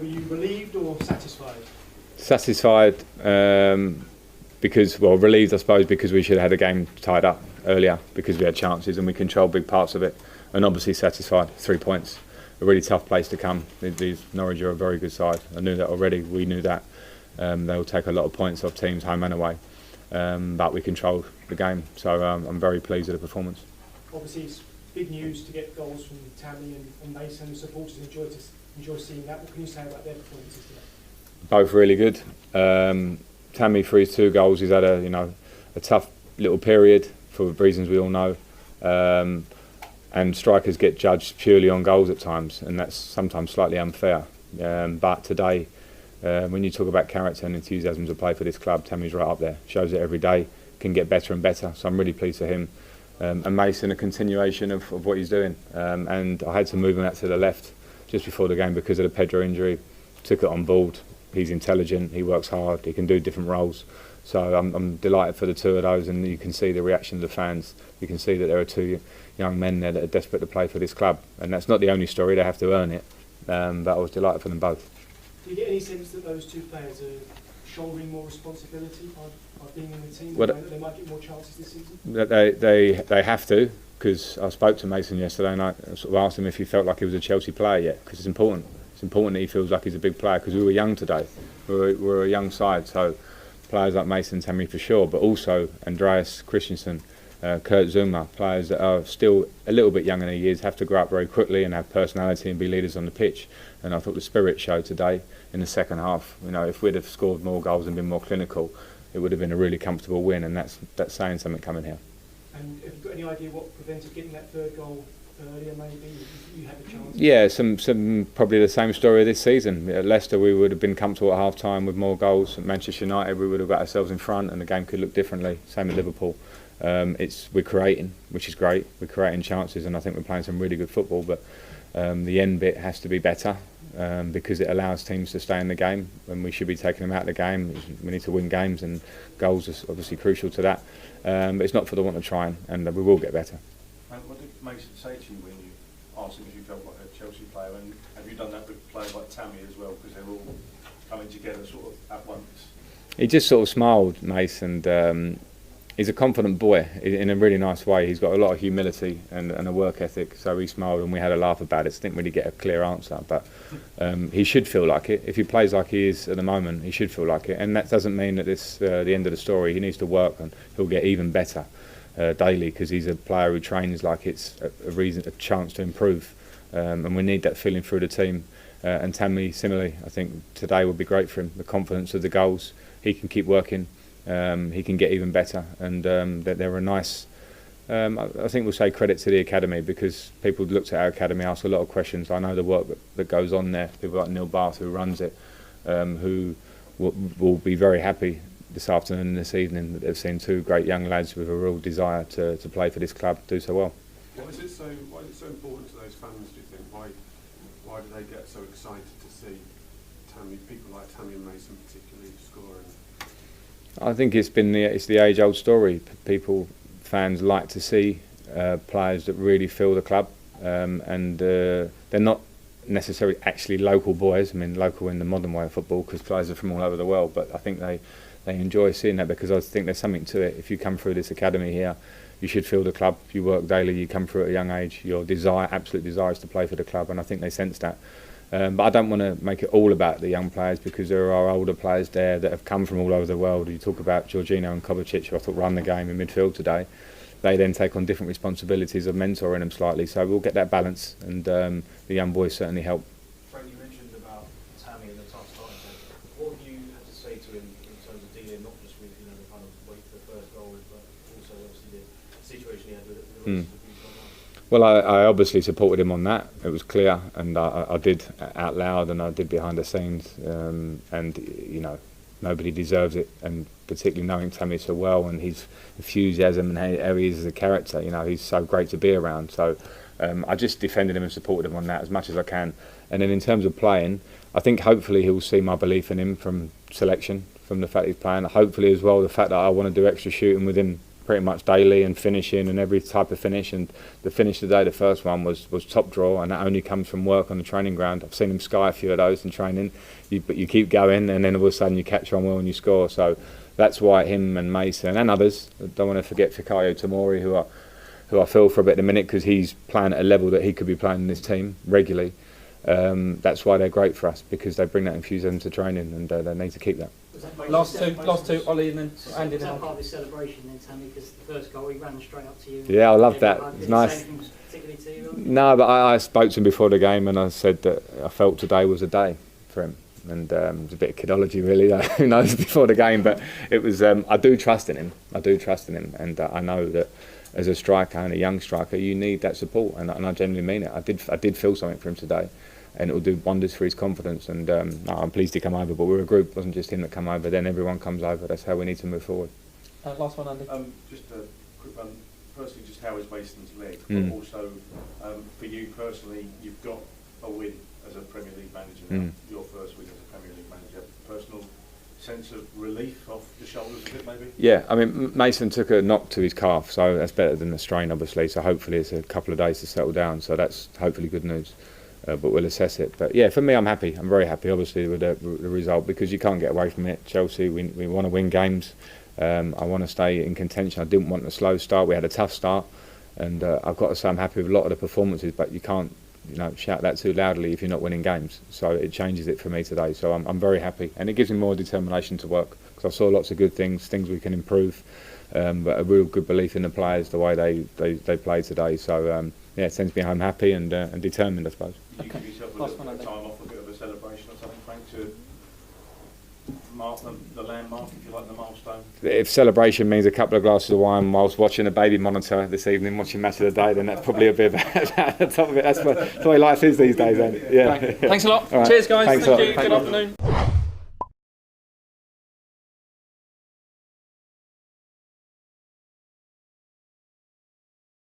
were you relieved or satisfied? Satisfied because, well, relieved I suppose because we should have had a game tied up earlier because we had chances and we controlled big parts of it, and obviously satisfied. 3 points, a really tough place to come. These Norwich are a very good side. I knew that already. We knew that. They'll take a lot of points off teams home and away, but we controlled the game, so I'm very pleased with the performance. Obviously it's big news to get goals from Tammy and Mason. Supporters enjoy seeing that. What can you say about their performances today? Both really good. Tammy, for his 2 goals, he's had a tough little period for reasons we all know, and strikers get judged purely on goals at times, and that's sometimes slightly unfair. But today, when you talk about character and enthusiasm to play for this club, Tammy's right up there. Shows it every day, can get better and better. So I'm really pleased for him. And Mason, a continuation of what he's doing. And I had to move him out to the left just before the game because of the Pedro injury. Took it on board. He's intelligent, he works hard, he can do different roles. So I'm delighted for the 2 of those, and you can see the reaction of the fans. You can see that there are 2 young men there that are desperate to play for this club. And that's not the only story, they have to earn it. But I was delighted for them both. Do you get any sense that those 2 players are shouldering more responsibility by being in the team? Well, that they might get more chances this season? They have to, because I spoke to Mason yesterday and I sort of asked him if he felt like he was a Chelsea player yet, because it's important. It's important that he feels like he's a big player, because we were young today. We're a young side, so players like Mason, Tammy for sure, but also Andreas Christensen, Kurt Zuma, players that are still a little bit young in their years, have to grow up very quickly and have personality and be leaders on the pitch. And I thought the spirit showed today in the second half. If we'd have scored more goals and been more clinical, it would have been a really comfortable win, and that's saying something coming here. And have you got any idea what prevented getting that 3rd goal earlier? Maybe you had the chance. Yeah, some probably the same story this season. At Leicester, we would have been comfortable at half time with more goals. At Manchester United, we would have got ourselves in front, and the game could look differently. Same at Liverpool. We're creating, which is great. We're creating chances, and I think we're playing some really good football. But the end bit has to be better because it allows teams to stay in the game, and we should be taking them out of the game. We need to win games, and goals are obviously crucial to that. But it's not for the want of trying, and we will get better. And what did Mason say to you when you asked him if you felt like a Chelsea player? And have you done that with players like Tammy as well, because they're all coming together sort of at once? He just sort of smiled, Mace, and he's a confident boy in a really nice way. He's got a lot of humility and a work ethic, so he smiled and we had a laugh about it. So didn't really get a clear answer, but he should feel like it. If he plays like he is at the moment, he should feel like it, and that doesn't mean that it's the end of the story. He needs to work and he'll get even better daily, because he's a player who trains like it's a chance to improve, and we need that feeling through the team. And Tammy, similarly, I think today would be great for him. The confidence of the goals, he can keep working. He can get even better, and they're a nice. I think we'll say credit to the academy, because people looked at our academy, asked a lot of questions. I know the work that goes on there. People like Neil Barth, who runs it, who will be very happy this afternoon and this evening that they've seen 2 great young lads with a real desire to play for this club do so well. Why is it so important to those fans, do you think? Why do they get so excited to see people like Tammy and Mason particularly scoring? I think it's the age-old story. Fans like to see players that really feel the club, and they're not necessarily actually local boys. I mean, local in the modern way of football, because players are from all over the world. But I think they enjoy seeing that, because I think there's something to it. If you come through this academy here, you should feel the club. You work daily. You come through at a young age. Your absolute desire is to play for the club, and I think they sense that. But I don't want to make it all about the young players, because there are older players there that have come from all over the world. You talk about Jorginho and Kovacic, who I thought run the game in midfield today. They then take on different responsibilities of mentoring them slightly, so we'll get that balance, and the young boys certainly help. Frank, you mentioned about Tammy and the tough start. What have you had to say to him in terms of dealing not just with the kind of wait for the first goal, but also obviously the situation he had with the rest of the people? Well, I obviously supported him on that. It was clear, and I did out loud, and I did behind the scenes, and nobody deserves it, and particularly knowing Tammy so well and his enthusiasm and how he is as a character, he's so great to be around. So I just defended him and supported him on that as much as I can. And then in terms of playing, I think hopefully he'll see my belief in him from selection, from the fact he's playing. Hopefully as well the fact that I want to do extra shooting with him pretty much daily and finishing and every type of finish. And the finish today, the first one was top draw, and that only comes from work on the training ground. I've seen him sky a few of those in training, but you keep going, and then all of a sudden you catch on well and you score. So that's why him and Mason and others, I don't want to forget Fikayo Tomori, who I feel for a bit in a minute, because he's playing at a level that he could be playing in this team regularly. That's why they're great for us, because they bring that enthusiasm to training, and they need to keep that. Last two, Ollie, and then Andy. Was that part of his celebration then, Tammy? Because the first goal, he ran straight up to you. Yeah, I love that. It's nice. Particularly to you? No, but I spoke to him before the game, and I said that I felt today was a day for him. And it was a bit of kidology, really, who knows, before the game. But it was. I do trust in him. And I know that as a striker and a young striker, you need that support, and I genuinely mean it. I did feel something for him today, and it will do wonders for his confidence. And no, I'm pleased to come over, but we're a group. It wasn't just him that come over. Then everyone comes over. That's how we need to move forward. Last one, Andy. Just a quick one. Firstly, just how is Mason's leg? Mm. But also, for you personally, you've got a win as a Premier League manager now. Your first win as a Premier League manager. Personal sense of relief off the shoulders a bit, maybe? Yeah, I mean, Mason took a knock to his calf, so that's better than a strain, obviously. So hopefully it's a couple of days to settle down. So that's hopefully good news. But we'll assess it. But yeah, for me, I'm happy. I'm very happy, obviously, with the result, because you can't get away from it. Chelsea, we want to win games. I want to stay in contention. I didn't want a slow start. We had a tough start, and I've got to say I'm happy with a lot of the performances. But you can't, shout that too loudly if you're not winning games. So it changes it for me today. So I'm very happy, and it gives me more determination to work, because I saw lots of good things we can improve. But a real good belief in the players, the way they played today. So yeah, it sends me home happy and determined, I suppose. Did you give yourself a little bit of time off, a bit of a celebration or something, Frank, to mark the landmark, if you like, the milestone? If celebration means a couple of glasses of wine whilst watching a baby monitor this evening, watching Match of the Day, then that's probably a bit at the top of it. That's the way life is these days, then. Yeah. Thanks a lot. Right. Cheers, guys. Thanks Thank a lot. you. Good afternoon.